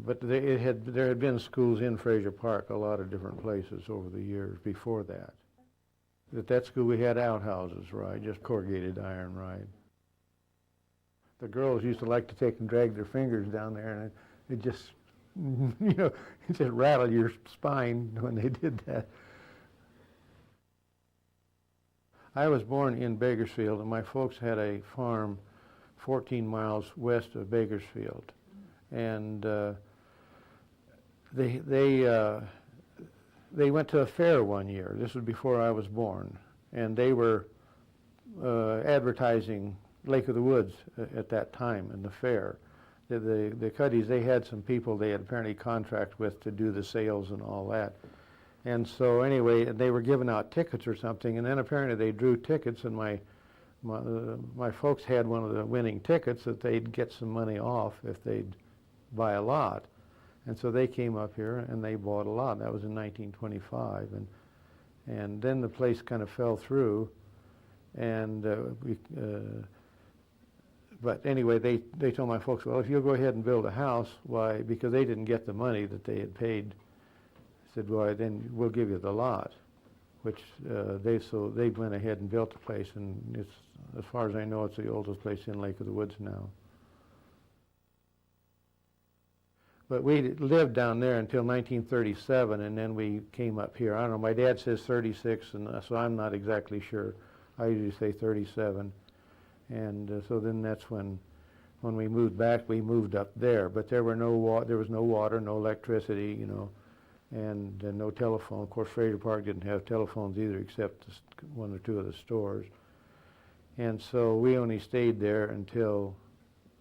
but there had been schools in Fraser Park, a lot of different places over the years before that. At that school we had outhouses, right, just corrugated iron, right. The girls used to like to take and drag their fingers down there, and it just, you know, it just rattled your spine when they did that. I was born in Bakersfield, and my folks had a farm 14 miles west of Bakersfield, and they went to a fair one year. This was before I was born, and they were advertising Lake of the Woods at that time in the fair. The Cuddies, they had some people they had apparently contract with to do the sales and all that. And so anyway, they were giving out tickets or something, and then apparently they drew tickets, and my folks had one of the winning tickets that they'd get some money off if they'd buy a lot. And so they came up here and they bought a lot. That was in 1925, and then the place kind of fell through, and but anyway, they told my folks, well, if you'll go ahead and build a house, why, because they didn't get the money that they had paid, said, well, then we'll give you the lot, which they went ahead and built the place, and it's, as far as I know, it's the oldest place in Lake of the Woods now. But we lived down there until 1937, and then we came up here. I don't know, my dad says 36, and so I'm not exactly sure. I usually say 37. And so then that's when we moved back, we moved up there. But there was no water, no electricity, you know, and no telephone. Of course, Fraser Park didn't have telephones either, except one or two of the stores. And so we only stayed there until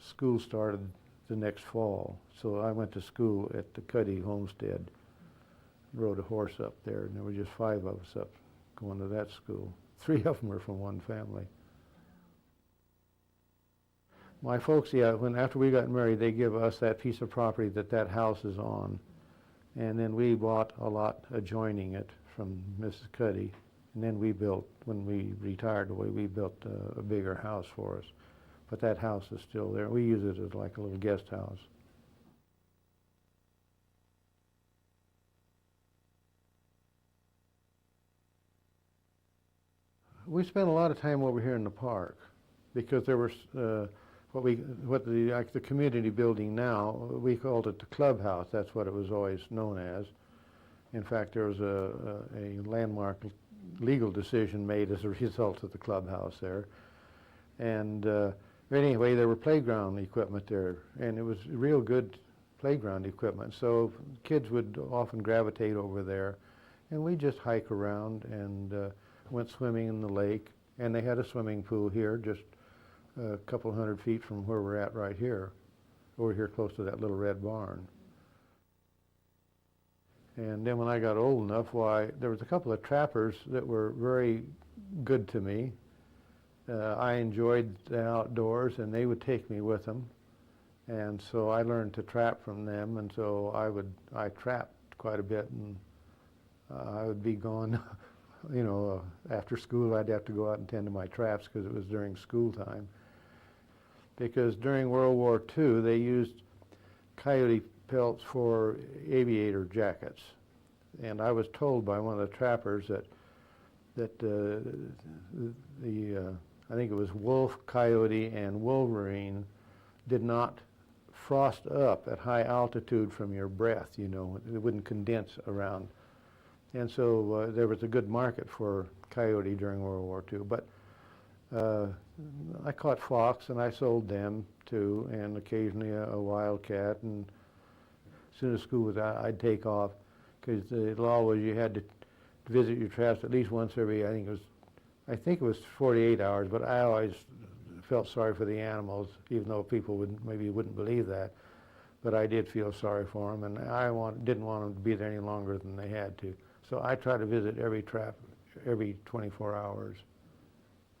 school started the next fall. So I went to school at the Cuddy Homestead, rode a horse up there, and there were just 5 of us up going to that school. 3 of them were from one family. My folks, yeah, after we got married, they give us that piece of property that house is on. And then we bought a lot adjoining it from Mrs. Cuddy. And then we built, when we retired away, we built a bigger house for us. But that house is still there. We use it as like a little guest house. We spent a lot of time over here in the park because there was like the community building now, we called it the clubhouse. That's what it was always known as. In fact, there was a landmark legal decision made as a result of the clubhouse there. And anyway, there were playground equipment there, and it was real good playground equipment. So kids would often gravitate over there, and we just hike around and went swimming in the lake. And they had a swimming pool here, just a couple hundred feet from where we're at right here, over here close to that little red barn. And then when I got old enough, why, there was a couple of trappers that were very good to me. I enjoyed the outdoors, and they would take me with them. And so I learned to trap from them, and so I trapped quite a bit, and I would be gone, you know, after school I'd have to go out and tend to my traps because it was during school time. Because during World War II, they used coyote pelts for aviator jackets. And I was told by one of the trappers that I think it was wolf, coyote, and wolverine did not frost up at high altitude from your breath, you know, it wouldn't condense around. And so there was a good market for coyote during World War II. But I caught fox, and I sold them too, and occasionally a wildcat. And as soon as school was out, I'd take off, because the law was you had to visit your traps at least once every, I think it was 48 hours, but I always felt sorry for the animals, even though people maybe wouldn't believe that. But I did feel sorry for them, and I didn't want them to be there any longer than they had to. So I tried to visit every trap every 24 hours.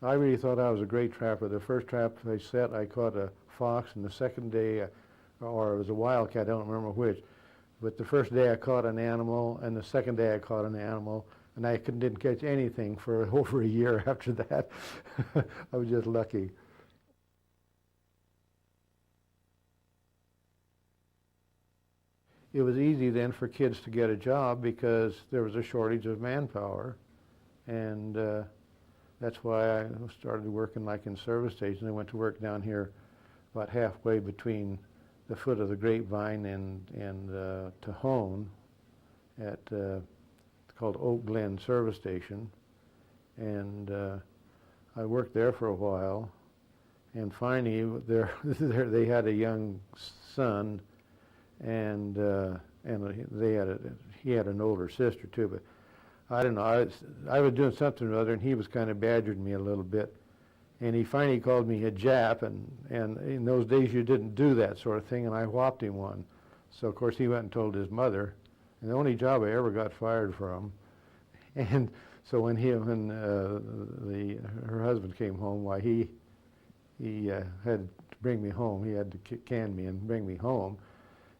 I really thought I was a great trapper. The first trap I set, I caught a fox, and the second day, or it was a wildcat, I don't remember which, but the first day I caught an animal, and the second day I caught an animal, and I didn't catch anything for over a year after that. I was just lucky. it was easy then for kids to get a job because there was a shortage of manpower, and that's why I started working like in service stations. I went to work down here about halfway between the foot of the Grapevine and Tahone at it's called Oak Glen Service Station, and I worked there for a while, and finally they had a young son, and he had an older sister too, but I don't know, I was doing something or other, and he was kind of badgering me a little bit, and he finally called me a Jap, and in those days you didn't do that sort of thing, and I whopped him one. So of course he went and told his mother, and the only job I ever got fired from. And so when her husband came home, why he had to bring me home. He had to can me and bring me home,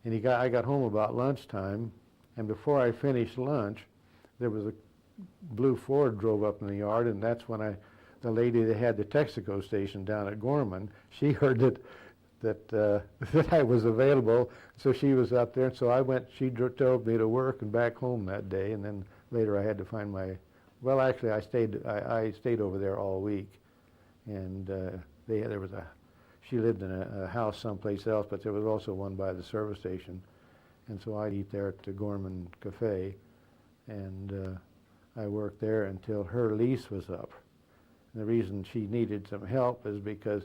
and I got home about lunchtime, and before I finished lunch, there was a blue Ford drove up in the yard, and that's when the lady that had the Texaco station down at Gorman, she heard that I was available, so she was up there. So I went. She drove me to work and back home that day, and then later I had to find my. Well, actually, I stayed over there all week, and she lived in a house someplace else, but there was also one by the service station, and so I'd eat there at the Gorman Cafe, and I worked there until her lease was up. And the reason she needed some help is because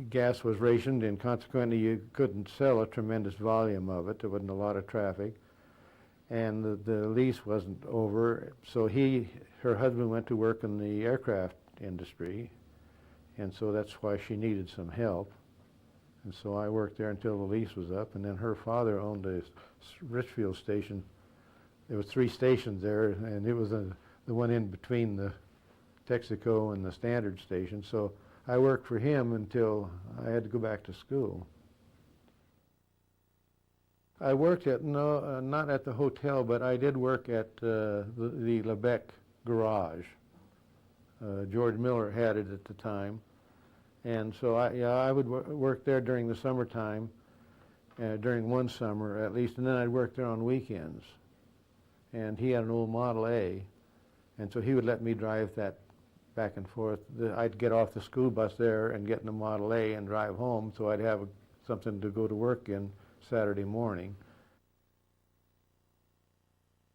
gas was rationed, and consequently you couldn't sell a tremendous volume of it. There wasn't a lot of traffic, and the lease wasn't over. So her husband went to work in the aircraft industry, and so that's why she needed some help. And so I worked there until the lease was up, and then her father owned a Richfield station. There was 3 stations there, and it was the one in between the Texaco and the Standard station. So I worked for him until I had to go back to school. I worked not at the hotel, but I did work at the Lebec garage. George Miller had it at the time. And so I would work there during the summertime, during one summer at least, and then I'd work there on weekends. And he had an old Model A, and so he would let me drive that back and forth. I'd get off the school bus there and get in the Model A and drive home, so I'd have something to go to work in Saturday morning.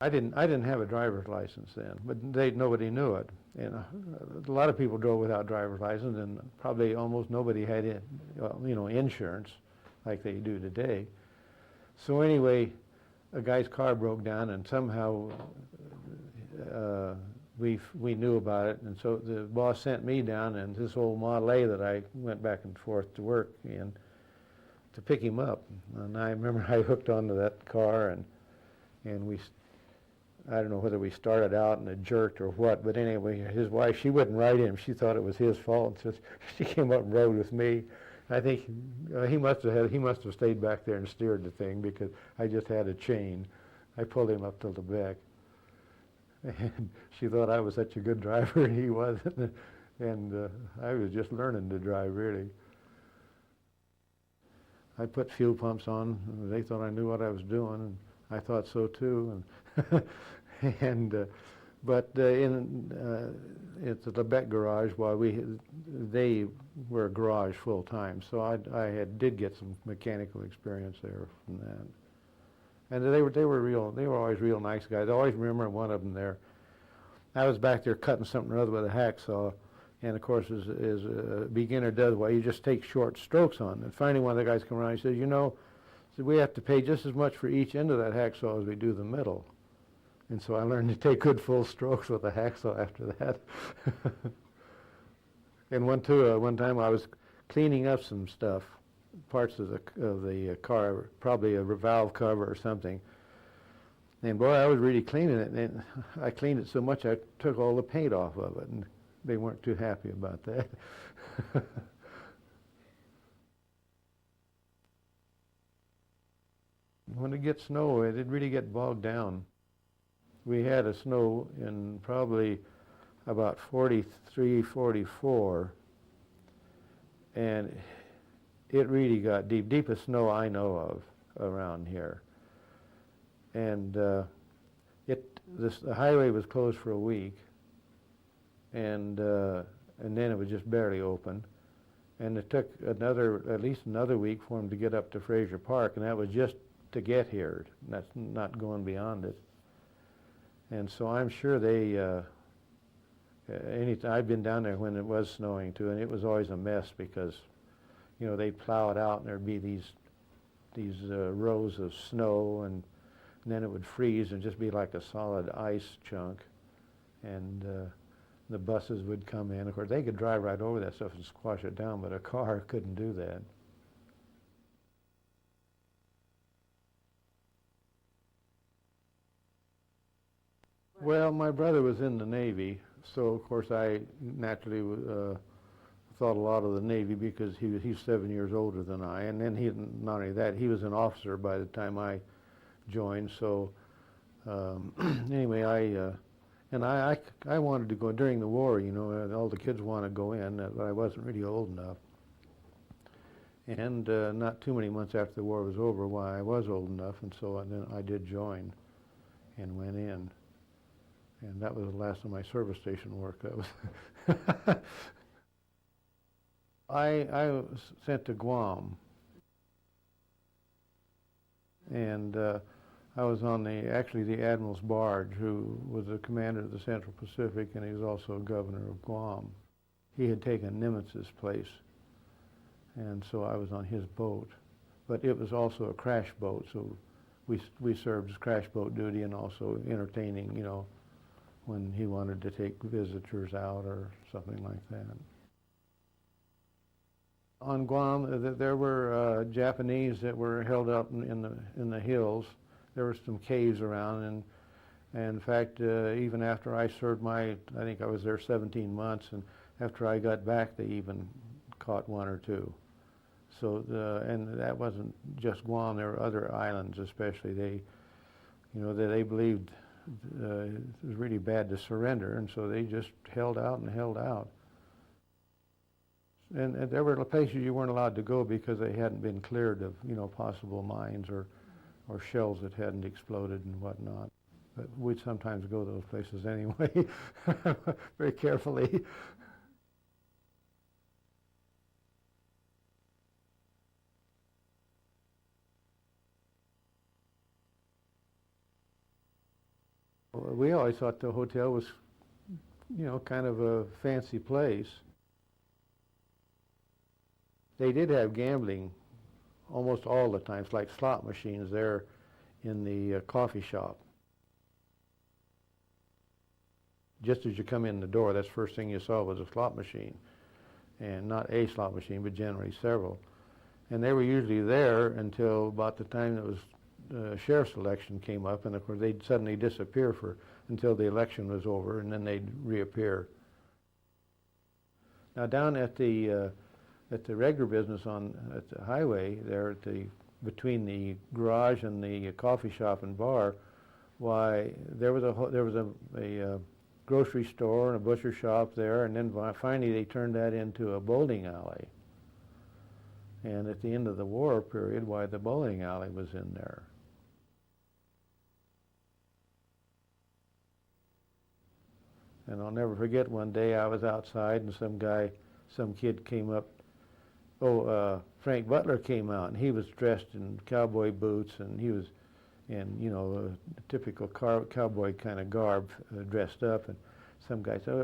I didn't have a driver's license then, but nobody knew it. And a lot of people drove without driver's license, and probably almost nobody had insurance like they do today. So anyway, a guy's car broke down, and somehow we knew about it, and so the boss sent me down in this old Model A that I went back and forth to work in to pick him up. And I remember I hooked onto that car, and I don't know whether we started out and it jerked or what, but anyway, his wife, she wouldn't ride him. She thought it was his fault, so she came up and rode with me. I think he must have stayed back there and steered the thing, because I just had a chain. I pulled him up to the back, and she thought I was such a good driver, and he wasn't. And I was just learning to drive, really. I put fuel pumps on, and they thought I knew what I was doing, and I thought so too. And but at the Lebec garage, they were a garage full time, so I did get some mechanical experience there from that. And they were always real nice guys. I always remember one of them there. I was back there cutting something or other with a hacksaw, and of course, as a beginner does, you just take short strokes on. And finally, one of the guys came around and he said, we have to pay just as much for each end of that hacksaw as we do the middle. And so I learned to take good full strokes with a hacksaw after that. And one time I was cleaning up some stuff, parts of the car, probably a valve cover or something. And boy, I was really cleaning it, and I cleaned it so much I took all the paint off of it, and they weren't too happy about that. When it gets snow, it did really get bogged down. We had a snow in probably about 43, 44, and it really got deep, deepest snow I know of around here. and the highway was closed for a week, and then it was just barely open, and it took at least another week for them to get up to Fraser Park, and that was just to get here. That's not going beyond it. And so I'm sure I've been down there when it was snowing too, and it was always a mess because, they'd plow it out and there'd be these rows of snow, and then it would freeze and just be like a solid ice chunk, and the buses would come in. Of course, they could drive right over that stuff and squash it down, but a car couldn't do that. Well, my brother was in the Navy, so of course I naturally thought a lot of the Navy because he's 7 years older than I, and then not only that, he was an officer by the time I joined. So anyway, I wanted to go during the war. All the kids wanted to go in, but I wasn't really old enough. And not too many months after the war was over, why I was old enough, and so then I did join and went in. And that was the last of my service station work. That was I was sent to Guam, and I was on actually the admiral's barge, who was the commander of the Central Pacific, and he was also governor of Guam. He had taken Nimitz's place, and so I was on his boat. But it was also a crash boat, so we served as crash boat duty and also entertaining, when he wanted to take visitors out or something like that. On Guam, there were Japanese that were held up in the hills. There were some caves around, and in fact, even after I served I think I was there 17 months, and after I got back, they even caught one or two. So, and that wasn't just Guam. There were other islands, especially. They believed it was really bad to surrender, and so they just held out and held out. And there were places you weren't allowed to go because they hadn't been cleared of, possible mines or shells that hadn't exploded and whatnot. But we'd sometimes go to those places anyway, very carefully. We always thought the hotel was, kind of a fancy place. They did have gambling almost all the time. It's like slot machines there in the coffee shop. Just as you come in the door, that's the first thing you saw was a slot machine. And not a slot machine, but generally several. And they were usually there until about the time that was sheriff's election came up, and of course they'd suddenly disappear until the election was over, and then they'd reappear. Now down at the regular business at the highway there, between the garage and the coffee shop and bar, why there was a grocery store and a butcher shop there, and then finally they turned that into a bowling alley. And at the end of the war period, why the bowling alley was in there. And I'll never forget one day I was outside and some kid came up. Frank Butler came out, and he was dressed in cowboy boots, and he was in, a typical cowboy kind of garb, dressed up. And some guy said,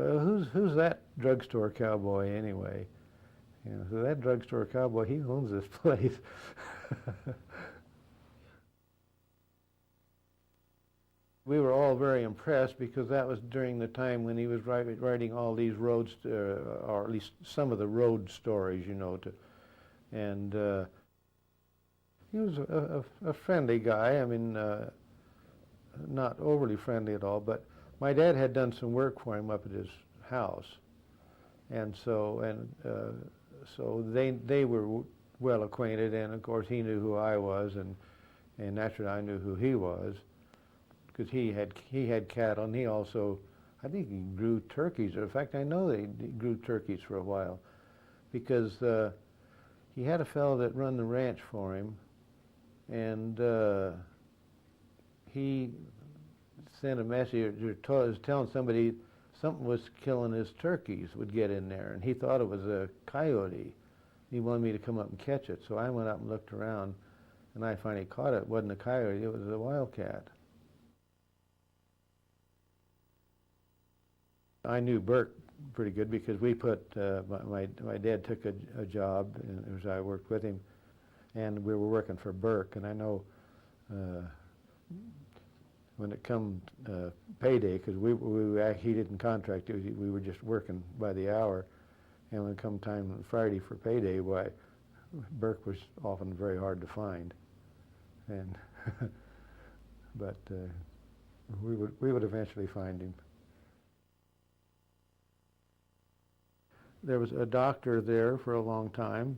"Who's that drugstore cowboy anyway?" So that drugstore cowboy, he owns this place. We were all very impressed because that was during the time when he was writing all these roads, or at least some of the road stories, and he was a friendly guy. I mean, not overly friendly at all, but my dad had done some work for him up at his house, and so they were well acquainted, and of course he knew who I was, and naturally I knew who he was, because he had cattle, and he also, I think he grew turkeys. In fact, I know they grew turkeys for a while, because he had a fellow that run the ranch for him, and he sent a message or was telling somebody something was killing his turkeys would get in there, and he thought it was a coyote. He wanted me to come up and catch it, so I went up and looked around, and I finally caught it. It wasn't a coyote, it was a wildcat. I knew Burke pretty good because we put, my dad took a job, and as I worked with him, and we were working for Burke, and I know when it come payday, because he didn't contract, we were just working by the hour, and when it come time on Friday for payday, why, Burke was often very hard to find, and but we would eventually find him. There was a doctor there for a long time.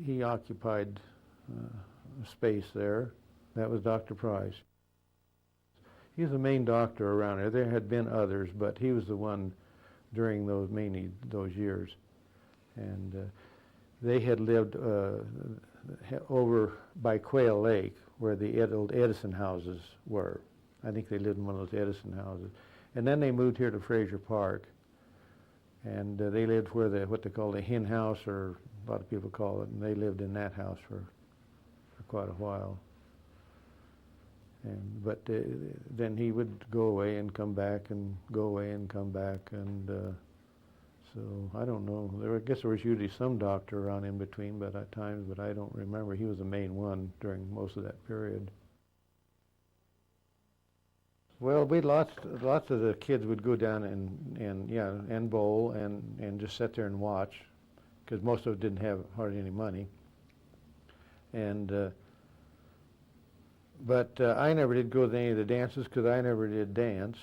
He occupied space there. That was Dr. Price. He was the main doctor around there. There had been others, but he was the one during mainly those years. And they had lived over by Quail Lake, where the old Edison houses were. I think they lived in one of those Edison houses. And then they moved here to Fraser Park. And they lived where what they call the hen house, or a lot of people call it, and they lived in that house for quite a while. But then he would go away and come back, and go away and come back, and so I don't know. I guess there was usually some doctor around in between, but at times, but I don't remember. He was the main one during most of that period. Well, lots of the kids would go down and bowl and just sit there and watch, because most of them didn't have hardly any money. And but I never did go to any of the dances because I never did dance.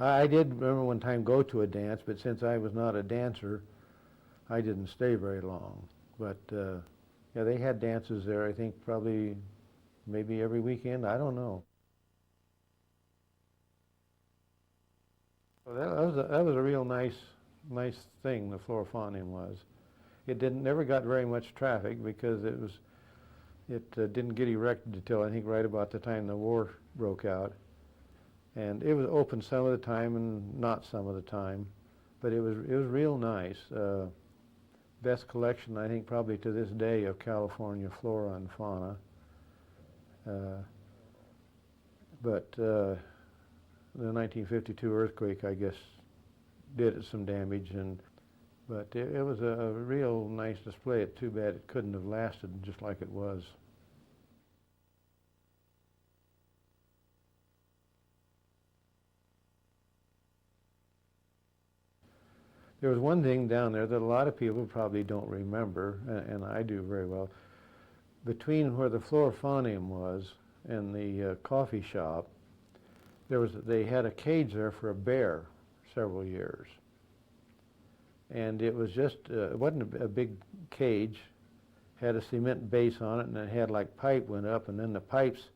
I did remember one time go to a dance, but since I was not a dancer, I didn't stay very long. But yeah, they had dances there. I think probably maybe every weekend. I don't know. Well, that was a real nice thing. The Florifondium was. It never got very much traffic because it didn't get erected until I think right about the time the war broke out, and it was open some of the time and not some of the time, but it was real nice. Best collection I think probably to this day of California flora and fauna. But the 1952 earthquake, I guess, did it some damage, but it was a real nice display. It's too bad it couldn't have lasted just like it was. There was one thing down there that a lot of people probably don't remember, and I do very well. Between where the Florifondium was and the coffee shop, they had a cage there for a bear several years. And it was just, it wasn't a big cage, had a cement base on it, and it had like pipe went up, and then the pipes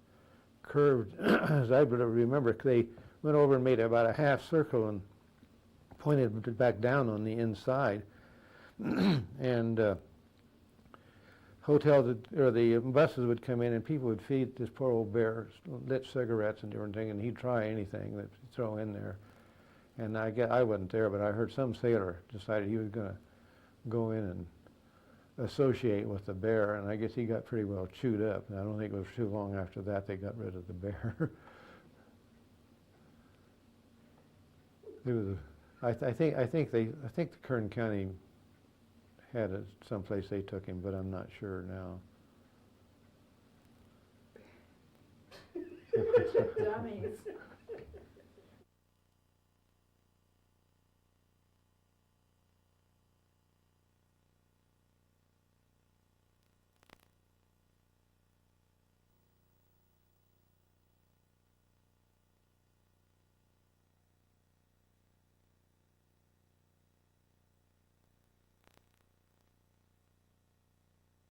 curved, as I remember, they went over and made about a half circle and pointed back down on the inside. And hotels or the buses would come in, and people would feed this poor old bear lit cigarettes and different things, and he'd try anything that throw in there. And I wasn't there, but I heard some sailor decided he was going to go in and associate with the bear, and I guess he got pretty well chewed up. And I don't think it was too long after that they got rid of the bear. It was. I think the Kern County had someplace they took him, but I'm not sure now. Dummies.